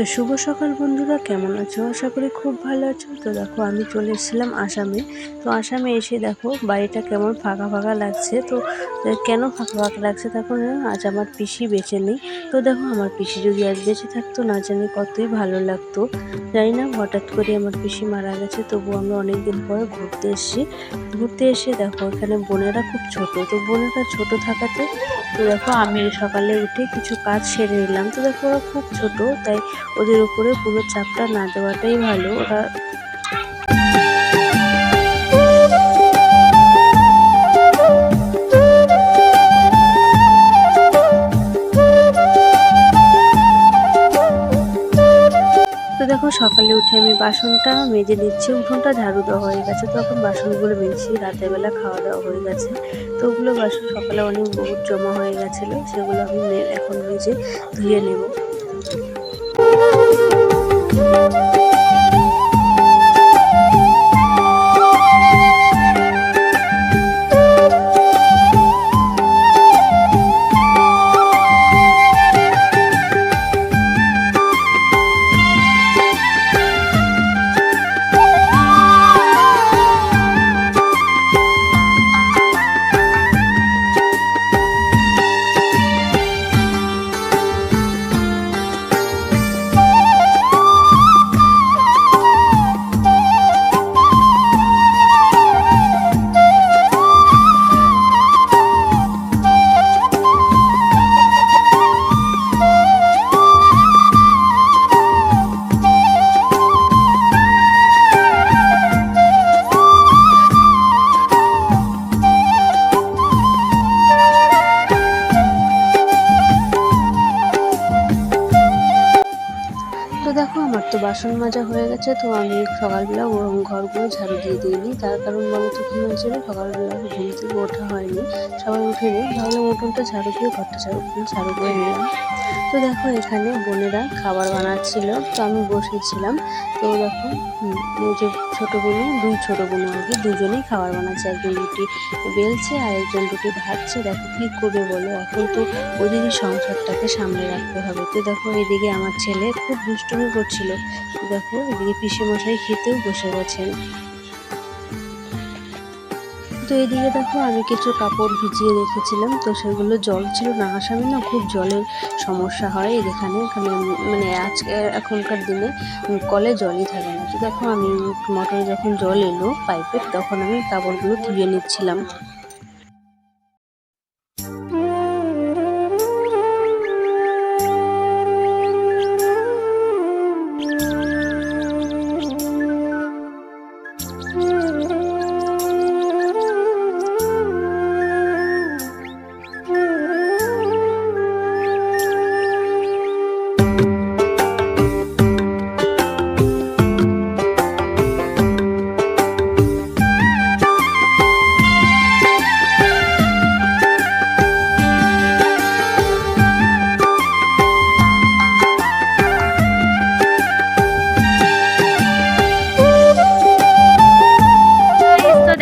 তো শুভ সকাল বন্ধুরা, কেমন আছো? আশা করি খুব ভালো আছো। তো দেখো আমি চলে এসেছিলাম আসামে। তো আসামে এসে দেখো বাড়িটা কেমন ফাঁকা ফাঁকা লাগছে। তো কেন ফাঁকা ফাঁকা লাগছে, তখন আজ আমার পিসি বেঁচে নেই। তো দেখো আমার পিসি যদি আজ বেঁচে থাকতো, না জানি কতই ভালো লাগতো। জানি না হঠাৎ করে আমার পিসি মারা গেছে, তবু আমরা অনেকদিন পরে ঘুরতে এসে দেখো এখানে বোনেরা খুব ছোট। তো বোনেরা ছোট থাকাতে তো দেখো আমি সকালে উঠে কিছু কাজ সেরে নিলাম। তো দেখো ওরা খুব ছোট, তাই ওদের উপরে পুরো চাপটা না দেওয়াটাই ভালো। ওরা তো দেখো সকালে উঠে আমি বাসনটা মেজে নিচ্ছি, উঠোনটা ঝাড়ু দেওয়া হয়ে গেছে। তখন বাসনগুলো মেজেছি, রাতের বেলা খাওয়া দাওয়া হয়ে গেছে। তো ওগুলো বাসন সকালে অনেক বহুত জমা হয়ে গেছিলো, সেগুলো আমি এখন মেজে ধুয়ে নেব। তো দেখো আমার তো বাসন মাজা হয়ে গেছে। তো আমি সকালবেলা ঘরগুলো ঝাড়ু দিয়ে দিইনি, তার কারণ বলো তো কী হয়েছিল, সকালবেলা ঘুম থেকে ওঠা হয়নি, সবাই উঠে নেই, ভাবলাম উঠোনটা ঝাড়ু দিয়ে ঘরটা ঝাড়ু করে নিলাম। তো দেখো এখানে বোনেরা খাবার বানাচ্ছিল, তো আমি বসেছিলাম। তো দেখো এই যে দুই ছোটো বোন আর কি, দুজনেই খাবার বানাচ্ছে। একজন রুটি বেলছে আর একজন রুটি ভাজছে। দেখো কী করবে বলো, এখন তো ওদেরই সংসারটাকে সামলে রাখতে হবে। তো দেখো এদিকে আমার ছেলে খুব দুষ্টুমি করছিল। দেখো এদিকে পিসেমশাই খেতেও বসে গেছেন। তো এদিকে দেখো আমি কিছু কাপড় ভিজিয়ে রেখেছিলাম, তো সেগুলো জল ছিল না। আসামে না খুব জলের সমস্যা হয় এখানে মানে এখনকার দিনে কলে জলই থাকে না। তো দেখো আমি মোটরে যখন জল এলো পাইপের, তখন আমি কাপড়গুলো ধুয়ে নিচ্ছিলাম।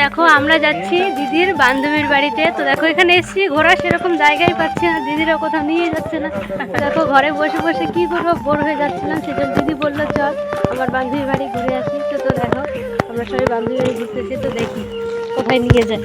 দেখো আমরা যাচ্ছি দিদির বান্ধবীর বাড়িতে। তো দেখো এখানে এসেছি, ঘোরা সেরকম জায়গায় পাচ্ছি না, দিদিরা কোথাও নিয়ে যাচ্ছে না। দেখো ঘরে বসে বসে কি করবো, বোর হয়ে যাচ্ছিলাম, সেজন্য দিদি বললো চল আমার বান্ধবীর বাড়ি ঘুরে আসি। তো দেখো আমরা সবাই বান্ধবীর বাড়ি ঘুরতেছি, তো দেখি কোথায় নিয়ে যায়।